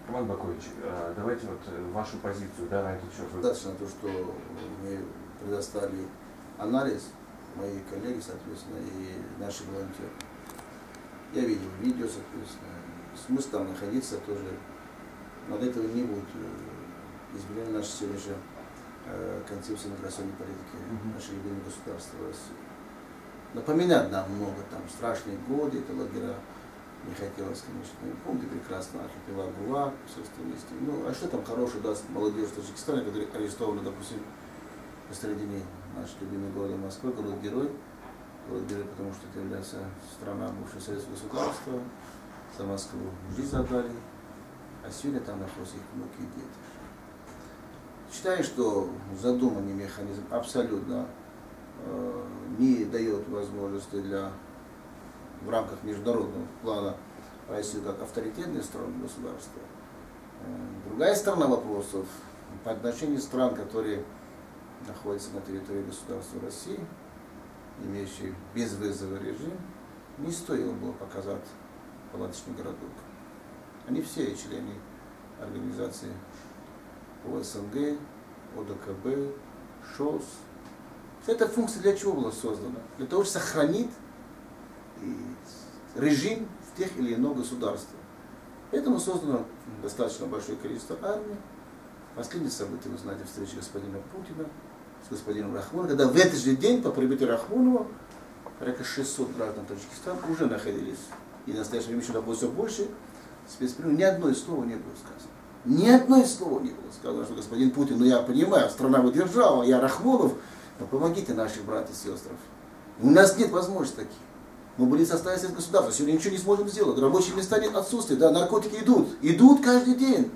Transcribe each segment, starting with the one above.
Роман Бакович, давайте вот вашу позицию, да, на этот счет. Достаточно то, что мы предоставили анализ, мои коллеги, соответственно, и наши волонтеры. Я видел видео, соответственно, смысл там находиться тоже. Над этого не будет изменена наша сегодняшняя концепция миграционной политики нашего любимого государства России. Напоминать нам много, там страшные годы, это лагеря. Не хотелось, конечно. Помните прекрасно архипелаг Гула, все остальные. Ну, а что там хорошего даст молодежь в Таджикистане, которые арестованы, допустим, посередине нашей любимой города Москвы, город-герой. Город-герой, потому что это является страна бывшего советского государства, за Москву жизнь отдали, а сегодня там находятся их внуки и дети. Считаю, что задуманный механизм абсолютно не дает возможности в рамках международного плана Россию как авторитетной страны государства. Другая сторона вопросов по отношению стран, которые находятся на территории государства России, имеющие безвизовый режим, не стоило было показать палаточный городок. Они все члены организации ОСНГ, ОДКБ, ШОС. Эта функция для чего была создана? Для того, чтобы сохранить режим в тех или иных государствах. Поэтому создано достаточно большое количество армий. Последние события, вы знаете, встреча господина Путина с господином Рахмоновым, когда в этот же день по прибытию Рахмонова порядка 600 граждан Таджикистана уже находились, и в настоящее время еще находится больше, спецприемов, ни одно слова не было сказано. Ни одно слово не было сказано, что господин Путин, ну я понимаю, страна выдержала, я Рахмонов, но помогите наших братьев и сестр. У нас нет возможности таких. Мы были в составе советского государства, сегодня ничего не сможем сделать. Рабочие места нет, отсутствие, да, наркотики идут каждый день.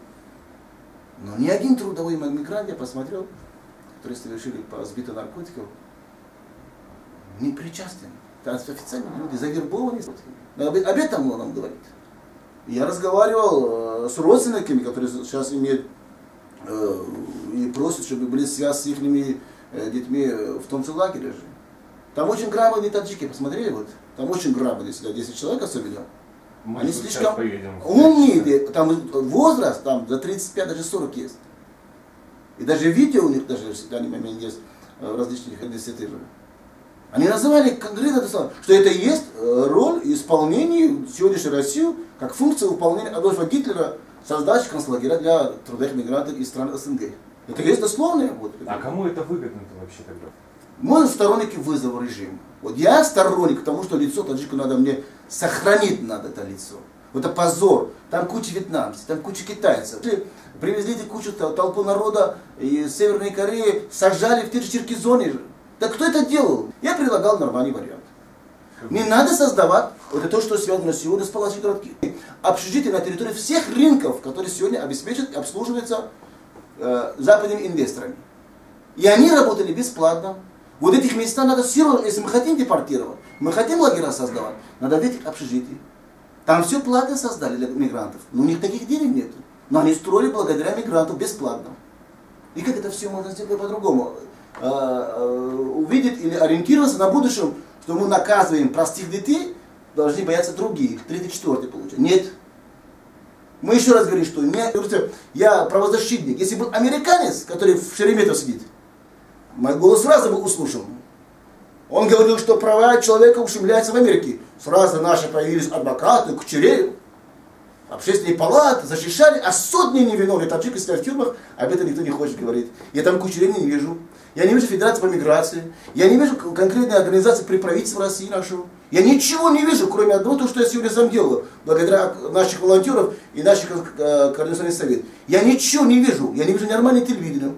Но ни один трудовой мигрант, я посмотрел, которые совершили по сбиту наркотиков, не причастен. Это официальные люди, завербованные. Об этом он нам говорит. Я разговаривал с родственниками, которые сейчас имеют и просят, чтобы были связь с их детьми в том же лагере же. Там очень грамотные таджики, посмотрели вот. Там очень грамотные сидят, 10 человек особенно. Они слишком умные, там возраст там за 35, даже 40 есть. И даже видео у них даже в данный момент есть в различных институтах. Они называли конкретно, что это и есть роль исполнения сегодняшней России как функция выполнения Адольфа Гитлера, создачи концлагеря для трудовых мигрантов из стран СНГ. Это есть дословно. Вот. А кому это выгодно-то вообще тогда? Мы сторонники вызова режима. Вот я сторонник тому, что лицо таджику надо мне сохранить, надо это лицо. Это позор. Там куча вьетнамцев, там куча китайцев. Привезли кучу толпу народа из Северной Кореи, сажали в те же Черкизоне. Да кто это делал? Я предлагал нормальный вариант. Не надо создавать вот это, что связано сегодня с палаточными городки. Общежития на территории всех рынков, которые сегодня обеспечат и обслуживаются западными инвесторами. И они работали бесплатно. Вот этих места надо все равно, если мы хотим депортировать, мы хотим лагеря создавать, надо в этих общежитиях. Там все платно создали для мигрантов, но у них таких денег нет. Но они строили благодаря мигрантам бесплатно. И как это все можно сделать по-другому? Увидеть или ориентироваться на будущем, что мы наказываем простых детей, должны бояться другие, третий, четвертый получать. Нет. Мы еще раз говорим, что я правозащитник. Если был американец, который в Шереметьево сидит, мой голос сразу был услышан. Он говорил, что права человека ущемляются в Америке. Сразу наши появились адвокаты, Кучереев, общественные палаты, защищали, а сотни невиновных таджиков сидят в тюрьмах, об этом никто не хочет говорить. Я там Кучереева не вижу. Я не вижу Федерации по миграции. Я не вижу конкретной организации при правительстве России нашего. Я ничего не вижу, кроме одного, того, что я сегодня сам делаю, благодаря наших волонтеров и наших координационных советов. Я ничего не вижу. Я не вижу нормального телевидения.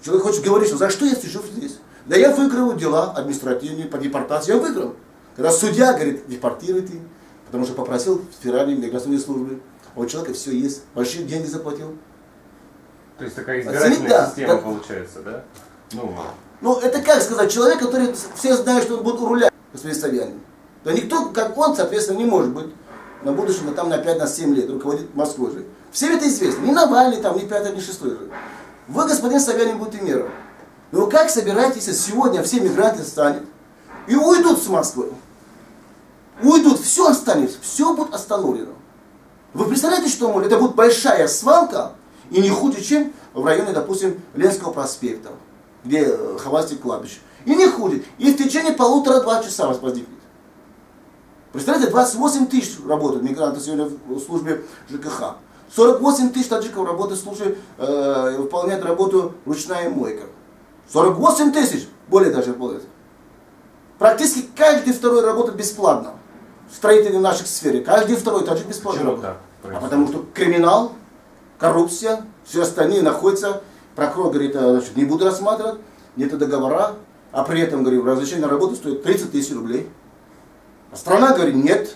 Человек хочет говорить, что за что я сижу здесь? Да я выигрываю дела административные по депортации, я выиграл. Когда судья говорит, депортируйте, потому что попросил федеральной миграционной службы. А у человека все есть, большие деньги заплатил. То есть такая избирательная система получается, да? Ну, это как сказать, человек, который все знают, что он будет у руля, господин Собянин. Да никто, как он, соответственно, не может быть на будущем, там на 5-7 лет руководить Москвой же. Всем это известно. Ни Навальный, там, ни 5, ни 6 же. Вы, господин Собянин, будете мером. Но как собираетесь, если сегодня все мигранты станут и уйдут с Москвы? Уйдут, все останется, все будет остановлено. Вы представляете, что может? Это будет большая свалка, и не хуже, чем в районе, допустим, Ленского проспекта, где хавастик кладбище. И не хуже. И в течение 1,5-2 часа вас возникнет. Представляете, 28 тысяч работают мигранты сегодня в службе ЖКХ. 48 тысяч таджиков работают в службе, выполняют работу ручная мойка. 48 тысяч, более даже более. Практически каждый второй работает бесплатно. В строительной нашей сфере. Каждый второй таджик бесплатно работает. А потому что криминал, коррупция, все остальные находятся. Прокурор говорит, значит, не буду рассматривать, нет договора. А при этом, говорю, разрешение на работу стоит 30 тысяч рублей. А страна говорит нет.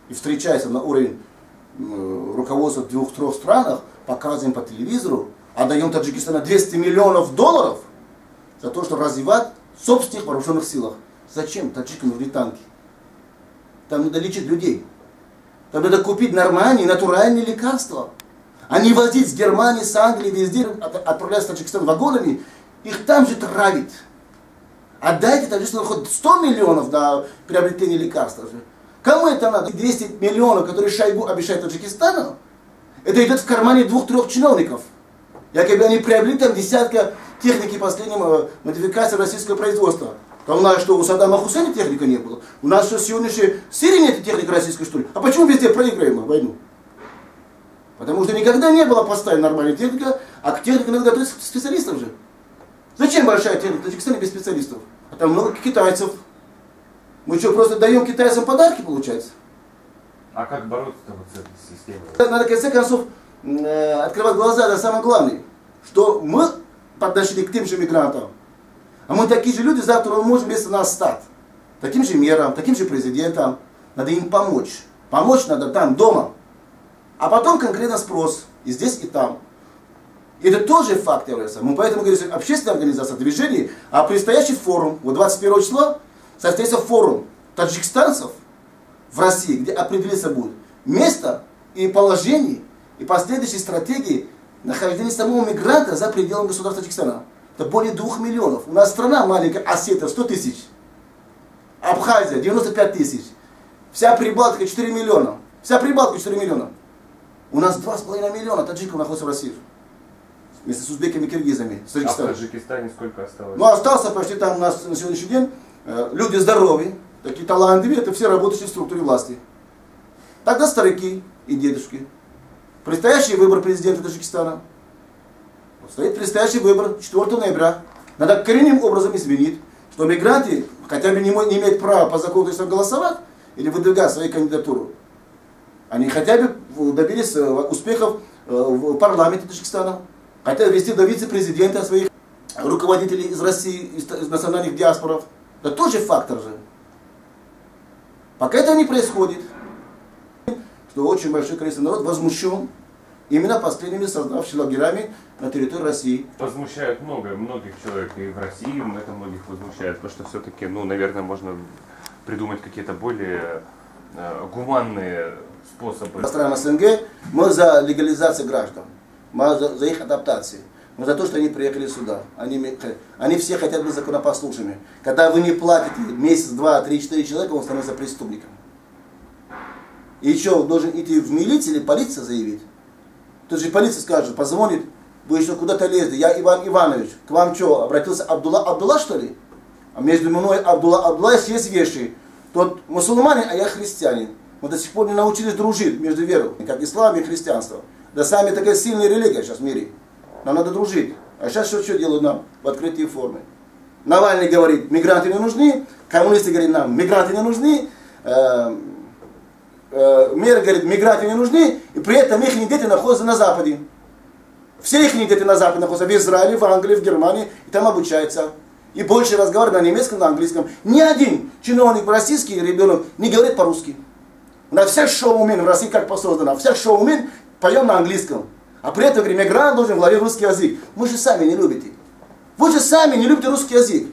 И встречается на уровень руководства в 2-3 странах, показываем по телевизору, отдаем Таджикистану 200 миллионов долларов за то, что развивать собственных вооруженных силах. Зачем таджикам нужны танки? Там надо лечить людей. Там надо купить нормальные, натуральные лекарства. А не возить с Германии, с Англии, везде, отправлять в Таджикистан вагонами, их там же травить. Отдайте Таджикистану хоть 100 миллионов на приобретение лекарств. Кому это надо? 200 миллионов, которые Шойгу обещает Таджикистану, это идет в кармане 2-3 чиновников. Якобы они приобрели там десятка техники последнего модификации российского производства. А у нас что, у Саддама Хусейна техника не было? У нас что, сегодняшней в Сирии нет техники российской, что ли? А почему везде проиграем войну? Потому что никогда не было поставлена нормальная техника, а к технике надо готовить специалистов же. Зачем большая техника в Таджикистане без специалистов? А там много китайцев. Мы что, просто даем китайцам подарки, получается? А как бороться-то вот с этой системой? Надо, в конце концов, открывать глаза, это самое главное. Что мы подошли к тем же мигрантам. А мы такие же люди, завтра мы можем вместо нас стать. Таким же мерам, таким же президентам. Надо им помочь. Помочь надо там, дома. А потом конкретно спрос. И здесь, и там. И это тоже факт является. Мы поэтому говорим, общественная организация движений, а предстоящий форум, вот 21 числа, состоится форум таджикистанцев в России, где определиться будет место и положение, и последующие стратегии нахождения самого мигранта за пределами государства Таджикистана. Это более 2 миллионов. У нас страна маленькая, Осетия 100 тысяч. Абхазия 95 тысяч. Вся Прибалтика 4 миллиона. Вся Прибалтика 4 миллиона. У нас 2,5 миллиона таджиков находятся в России. Вместе с узбеками и киргизами. А в Таджикистане сколько осталось? Ну, остался почти там у нас на сегодняшний день. Люди здоровые, такие талантливые, это все работающие в структуре власти. Тогда старики и дедушки. Предстоящий выбор президента Таджикистана. Стоит предстоящий выбор 4 ноября. Надо коренным образом изменить, что мигранты хотя бы не имеют права по закону Таджикистана голосовать или выдвигать свою кандидатуру. Они хотя бы добились успехов в парламенте Таджикистана. Хотят ввести до вице-президента своих руководителей из России, из национальных диаспоров. Это тоже фактор же. Пока этого не происходит, что очень большое количество народа возмущен именно последними создавшими лагерями на территории России. Возмущают многих человек, и в России это многих возмущает, потому что все-таки, ну, наверное, можно придумать какие-то более гуманные способы. По странам СНГ мы за легализацию граждан, мы за их адаптацию. Но за то, что они приехали сюда. Они все хотят быть законопослушными. Когда вы не платите месяц, 2, 3, 4 человека, он становится преступником. И еще должен идти в милицию или полицию заявить. Тут же полиция скажет, позвонит, вы еще куда-то лезли, я Иван Иванович, к вам что, обратился Абдулла что ли? А между мной Абдулла есть вещи. Тот мусульманин, а я христианин. Мы до сих пор не научились дружить между верой, как ислам и христианство. Да сами такая сильная религия сейчас в мире. Нам надо дружить. А сейчас что делают нам в открытой форме? Навальный говорит, мигранты не нужны. Коммунисты говорят нам, мигранты не нужны. Мэр говорит, мигранты не нужны. И при этом их дети находятся на Западе. Все их дети на Западе находятся в Израиле, в Англии, в Германии. И там обучаются. И больше разговаривают на немецком, на английском. Ни один чиновник российский ребенок не говорит по-русски. У нас всех шоумен в России как создано. Всех шоумен поем на английском. А при этом, говорим, мигрант должен владеть русский язык. Вы же сами не любите. Вы же сами не любите русский язык.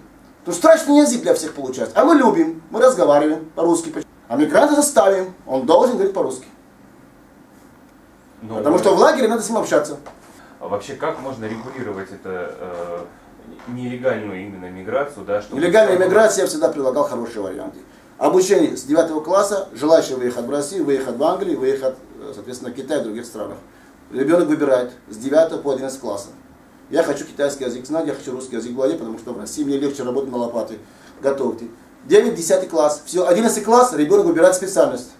То страшный язык для всех получается. А мы любим, мы разговариваем по-русски. А мигранта заставим, он должен говорить по-русски. Потому что в лагере надо с ним общаться. А вообще, как можно регулировать это нелегальную именно миграцию? Да, чтобы... Нелегальная миграция я всегда предлагал хорошие варианты. Обучение с 9 класса, желающие выехать в Россию, выехать в Англию, выехать соответственно, Китае и других странах. Ребенок выбирает с 9 по 11 класса. Я хочу китайский язык знать, я хочу русский язык владеть, потому что в России мне легче работать на лопате. Готовьте. 9-10 класс. Все, 11 класс, ребенок выбирает специальность.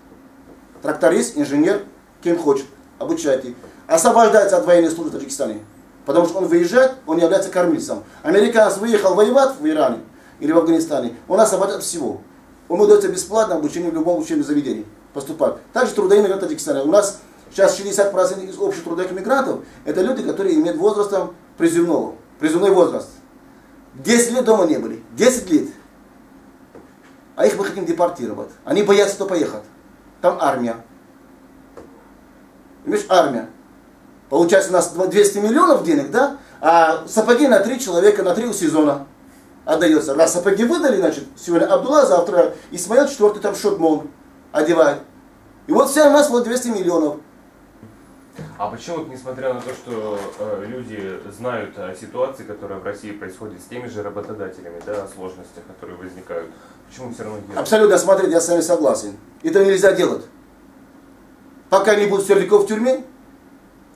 Тракторист, инженер, кем хочет. Обучайте. Освобождается от военной службы в Таджикистане. Потому что он выезжает, он является кормильцем. Американец выехал воевать в Иране или в Афганистане, он освобождает от всего. Ему дается бесплатное обучение в любом учебном заведении. Поступать. Также трудовые мигранты в Таджикистане. У нас сейчас 60% из общих трудовых мигрантов это люди, которые имеют возрастом призывной возраст. 10 лет дома не были. 10 лет. А их мы хотим депортировать. Они боятся туда поехать. Там армия. Понимаешь, армия. Получается у нас 200 миллионов денег, да? А сапоги на 3 человека, на 3 сезона отдается. Раз сапоги выдали, значит, сегодня Абдулла, завтра Исмаил, 4-й там Шотмон одевает. И вот все у нас вот 200 миллионов. А почему, несмотря на то, что люди знают о ситуации, которая в России происходит с теми же работодателями, да, о сложностях, которые возникают, почему все равно делают? Абсолютно, смотрите, я с вами согласен. Это нельзя делать. Пока не будут Свердяков в тюрьме,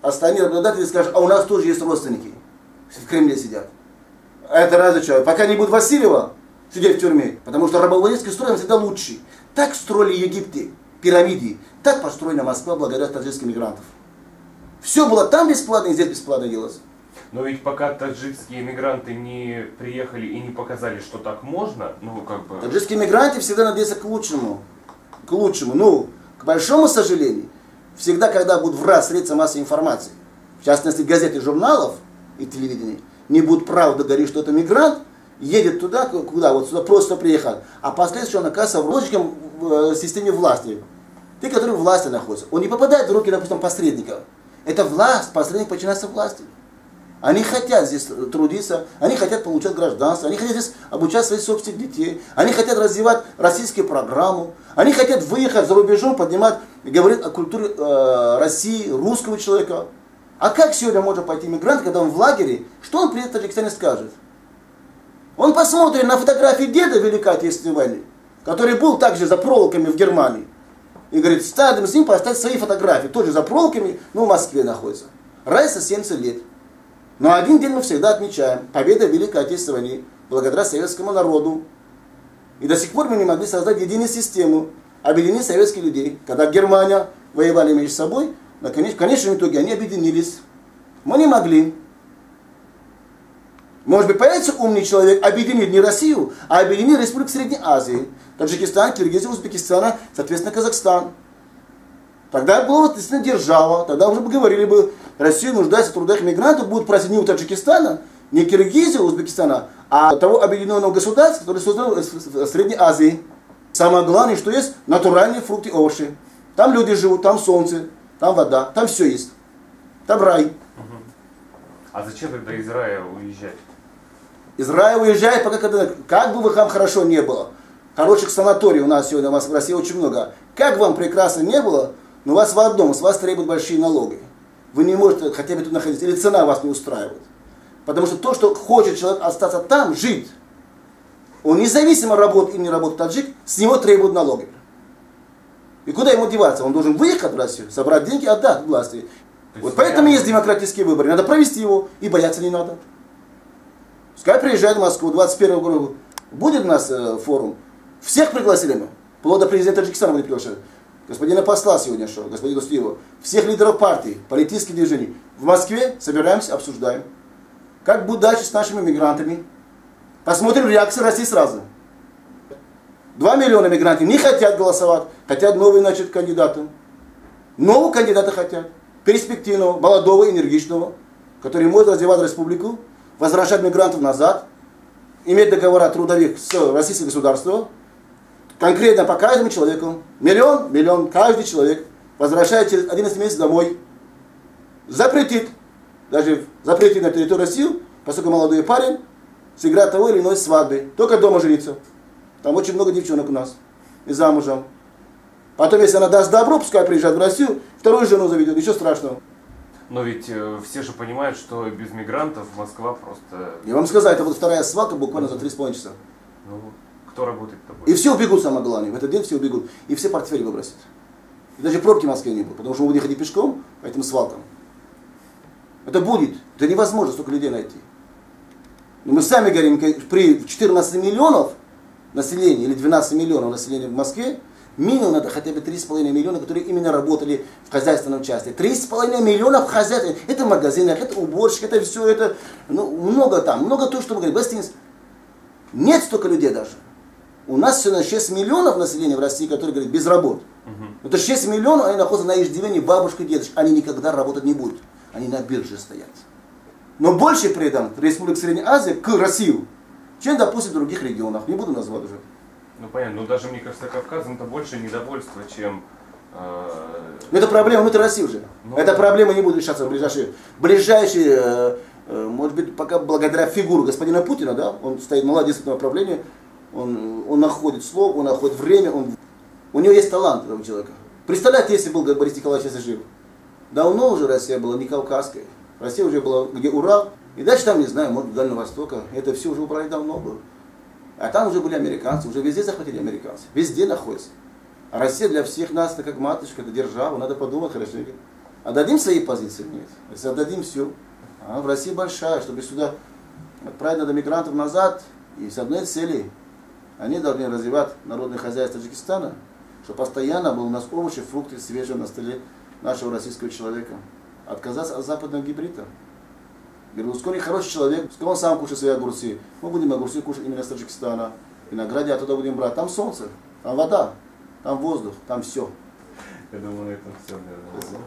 остальные работодатели скажут, а у нас тоже есть родственники, в Кремле сидят. А это разве что? Пока не будет Васильева сидеть в тюрьме, потому что рабовладельческий строй всегда лучше. Так строили Египте, пирамиды, так построена Москва благодаря таджикским мигрантам. Все было там бесплатно и здесь бесплатно делалось. Но ведь пока таджикские мигранты не приехали и не показали, что так можно, ну как бы... Таджикские мигранты всегда надеются к лучшему. К лучшему. Ну, к большому сожалению, всегда, когда будут врать средства массовой информации, в частности газет и журналов и телевидения, не будут правда говорить, что это мигрант, едет туда, куда, вот сюда просто приехал. А последствия он оказывается врочком в системе власти. Те, которые в власти находятся. Он не попадает в руки, допустим, посредников. Это власть, посредник подчиняется власти. Они хотят здесь трудиться, они хотят получать гражданство, они хотят здесь обучать своих собственных детей, они хотят развивать российскую программу, они хотят выехать за рубежом, поднимать, говорить о культуре России, русского человека. А как сегодня может пойти мигрант, когда он в лагере, что он при этом в Таджикистане скажет? Он посмотрит на фотографии деда Великой Отечественной войны, который был также за проволоками в Германии. И говорит, стадом с ним поставить свои фотографии, тоже за проволоками, но в Москве находится. Разница 70 лет. Но один день мы всегда отмечаем. Победа в Великой Отечественной войне, благодаря советскому народу. И до сих пор мы не могли создать единую систему, объединить советских людей. Когда Германия воевали между собой, в конечном итоге они объединились. Мы не могли. Может быть, появится умный человек, объединит не Россию, а объединит Республику Средней Азии. Таджикистан, Киргизия, Узбекистан, соответственно, Казахстан. Тогда была вот, действительно держава. Тогда уже бы говорили бы, Россия нуждается в трудах мигрантов, будут просить не у Таджикистана, не Киргизии, Узбекистана, а того объединенного государства, которое создано в Средней Азии. Самое главное, что есть натуральные фрукты и овощи. Там люди живут, там солнце, там вода, там все есть. Там рай. А зачем тогда из рая уезжать? Из рая уезжает, пока как бы вам хорошо не было. Хороших санаторий у нас сегодня в России очень много. Как вам прекрасно не было, но у вас в одном, с вас требуют большие налоги. Вы не можете хотя бы тут находиться, или цена вас не устраивает. Потому что то, что хочет человек остаться там, жить, он независимо работает или не работает таджик, с него требуют налоги. И куда ему деваться? Он должен выехать в Россию, собрать деньги, отдать власти. Вот поэтому есть демократические выборы. Надо провести его, и бояться не надо. Пускай приезжает в Москву, 21 года будет у нас форум. Всех пригласили мы. Вплоть до президента Таджикистана будет приглашать. Господина посла сегодня шел, господина Дустиева. Всех лидеров партий, политических движений. В Москве собираемся, обсуждаем. Как будет дальше с нашими мигрантами. Посмотрим реакцию России сразу. 2 миллиона мигрантов не хотят голосовать, хотят новые, значит, кандидата. Нового кандидата хотят. Перспективного, молодого, энергичного, который может развивать республику, возвращать мигрантов назад, иметь договора трудовых с российским государством, конкретно по каждому человеку, миллион, каждый человек возвращает через 11 месяцев домой, запретит на территорию России, поскольку молодой парень сыграет того или иной свадьбы, только дома жениться. Там очень много девчонок у нас, и замужем. Потом, если она даст добро, пускай приезжает в Россию, вторую жену заведет, ничего страшного. Но ведь все же понимают, что без мигрантов Москва просто... Я вам сказал, это вот вторая свалка буквально за 3,5 часа. Ну, кто работает-то будет? И все убегут, самое главное. В этот день все убегут. И все портфели выбросят. И даже пробки в Москве не будет, потому что мы будем ходить пешком по этим свалкам. Это будет. Это невозможно столько людей найти. Но мы сами говорим, при 14 миллионов населения или 12 миллионов населения в Москве, минимум надо хотя бы 3,5 миллиона, которые именно работали в хозяйственном части. 3,5 миллиона в хозяйстве. Это в магазинах, это уборщик, это все, это много там. Много то, что мы говорим. Гостиниц. Нет столько людей даже. У нас сегодня 6 миллионов населения в России, которые говорят без работы. Это 6 миллионов, они находятся на иждивении бабушки и дедушки. Они никогда работать не будут. Они на бирже стоят. Но больше при этом Республика Средней Азии к России, чем, допустим, в других регионах. Не буду называть уже. Ну понятно, но даже, мне кажется, Кавказом это больше недовольство, чем... Это проблема внутри России уже. Эта проблема не будет решаться в ближайшие, может быть, пока благодаря фигуру господина Путина, да, он стоит молодец в этом направлении, он находит слово, он находит время, у него есть талант этого человека. Представляете, если был Борис Николаевич жив? Давно уже Россия была не кавказская. Россия уже была где Урал. И дальше там, не знаю, может, Дальнего Востока. Это все уже убрали давно было. А там уже были американцы, уже везде захватили американцы. Везде находятся. А Россия для всех нас, это как матушка, это держава, надо подумать хорошенько. Отдадим свои позиции? Нет. Если отдадим все. А в России большая, чтобы сюда отправить надо мигрантов назад. И с одной целью. Они должны развивать народное хозяйство Таджикистана, чтобы постоянно был у нас овощи, фрукты свежие на столе нашего российского человека. Отказаться от западного гибрида. Берлускони хороший человек, он сам кушает свои огурцы. Мы будем огурцы кушать именно с Таджикистана. Винограде оттуда будем брать. Там солнце, там вода, там воздух, там все. Я думаю, на этом все, наверное.